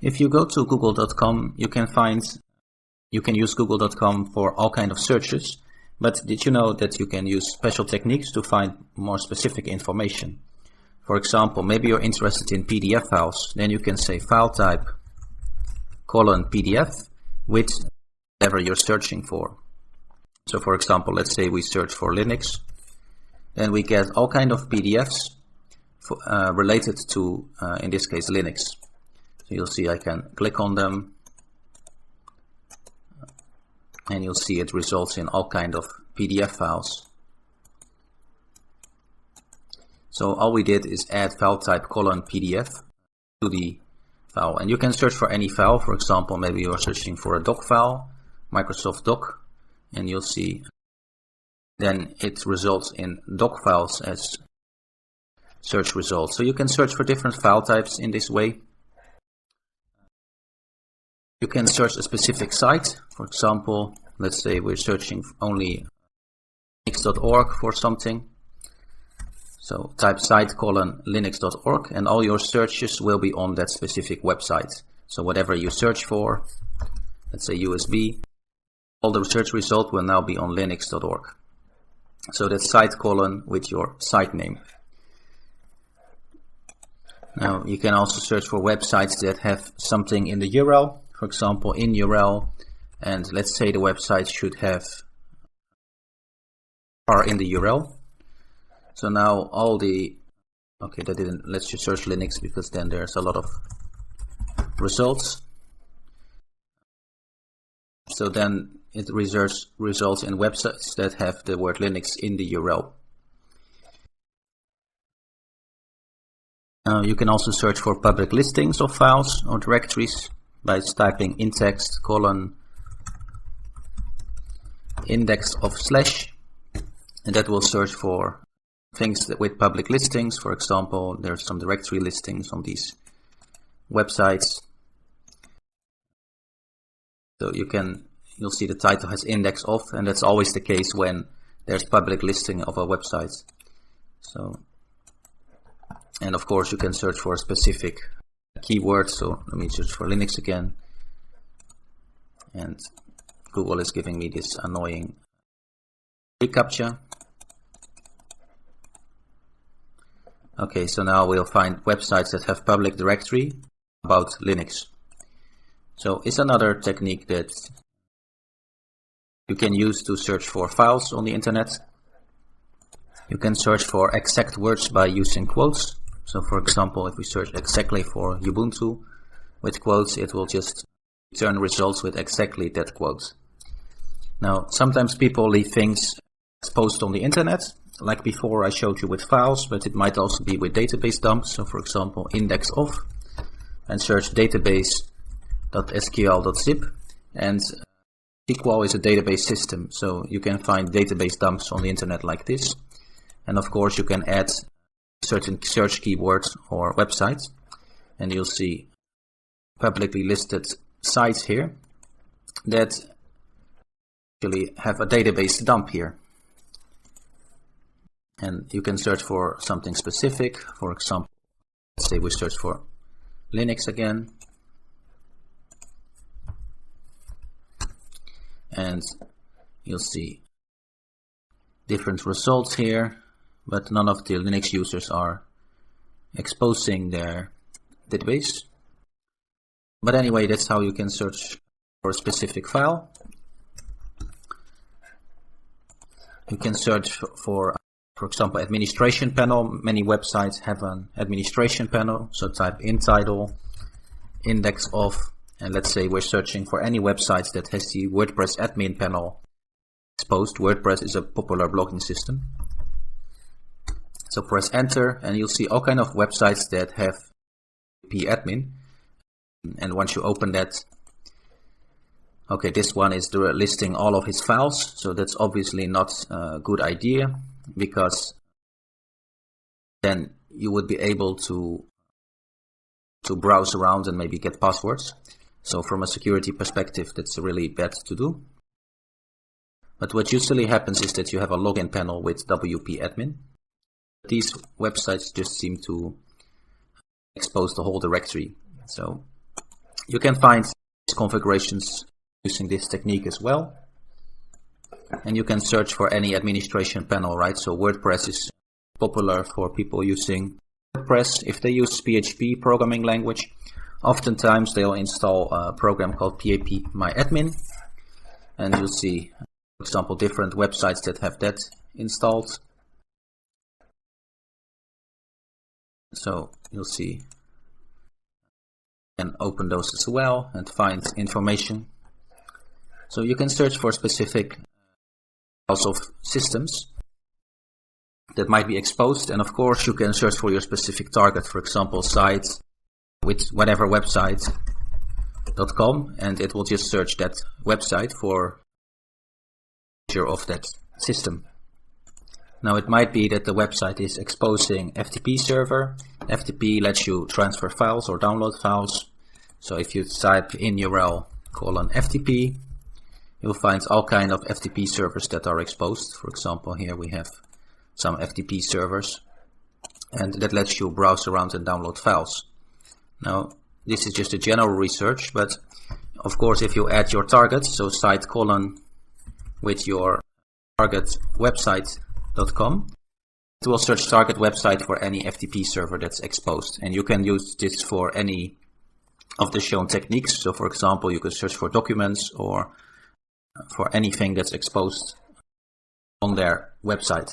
If you go to google.com, you can use google.com for all kind of searches, but did you know that you can use special techniques to find more specific information? For example, maybe you're interested in PDF files, then you can say file type :PDF with whatever you're searching for. So for example, let's say we search for Linux, then we get all kind of PDFs related to, in this case, Linux. So you'll see I can click on them, and you'll see it results in all kind of PDF files. So all we did is add file type :PDF to the file, and you can search for any file. For example, maybe you are searching for a doc file, Microsoft Doc, and you'll see then it results in doc files as search results. So you can search for different file types in this way. You can search a specific site. For example, let's say we're searching only linux.org for something. So type site :linux.org, and all your searches will be on that specific website. So whatever you search for, let's say USB, all the search result will now be on linux.org. So that's site : with your site name. Now you can also search for websites that have something in the URL. For example, in URL, and let's say the website should have are in the URL. So now all the, okay, that didn't, let's just search Linux because then there's a lot of results. So then it results in websites that have the word Linux in the URL. You can also search for public listings of files or directories by typing in text : index of /, and that will search for things that with public listings. For example, there's some directory listings on these websites. So you'll see the title has index of, and that's always the case when there's public listing of a website. So, and of course you can search for a specific keyword. So let me search for Linux again, and Google is giving me this annoying reCAPTCHA. Okay, so now we'll find websites that have public directory about Linux. So it's another technique that you can use to search for files on the internet. You can search for exact words by using quotes. So for example, if we search exactly for Ubuntu with quotes, it will just return results with exactly that quote. Now, sometimes people leave things exposed on the internet, like before I showed you with files, but it might also be with database dumps. So for example, index of, and search database.sql.zip, and SQL is a database system, so you can find database dumps on the internet like this. And of course you can add certain search keywords or websites, and you'll see publicly listed sites here that actually have a database dump here. And you can search for something specific. For example, let's say we search for Linux again, and you'll see different results here, but none of the Linux users are exposing their database. But anyway, that's how you can search for a specific file. You can search for example, administration panel. Many websites have an administration panel, so type in title, index of, and let's say we're searching for any websites that has the WordPress admin panel exposed. WordPress is a popular blogging system. So press enter, and you'll see all kind of websites that have admin. And once you open that, okay, this one is listing all of his files, so that's obviously not a good idea, because then you would be able to browse around and maybe get passwords. So from a security perspective, that's really bad to do. But what usually happens is that you have a login panel with WP admin. These websites just seem to expose the whole directory. So You can find configurations using this technique as well. And you can search for any administration panel, right? So WordPress is popular for people using WordPress. If they use PHP programming language, oftentimes they'll install a program called PHP-MyAdmin. And you'll see, for example, different websites that have that installed. So you'll see, you can open those as well and find information. So you can search for specific files of systems that might be exposed, and of course you can search for your specific target, for example sites with whatever website.com, and it will just search that website for of that system. Now it might be that the website is exposing FTP server. FTP lets you transfer files or download files. So if you type in URL :FTP, you'll find all kind of FTP servers that are exposed. For example, here we have some FTP servers, and that lets you browse around and download files. Now this is just a general research, but of course if you add your target, so site : with your target website.com, it will search target website for any FTP server that's exposed, and you can use this for any of the shown techniques. So for example, you could search for documents or for anything that's exposed on their website.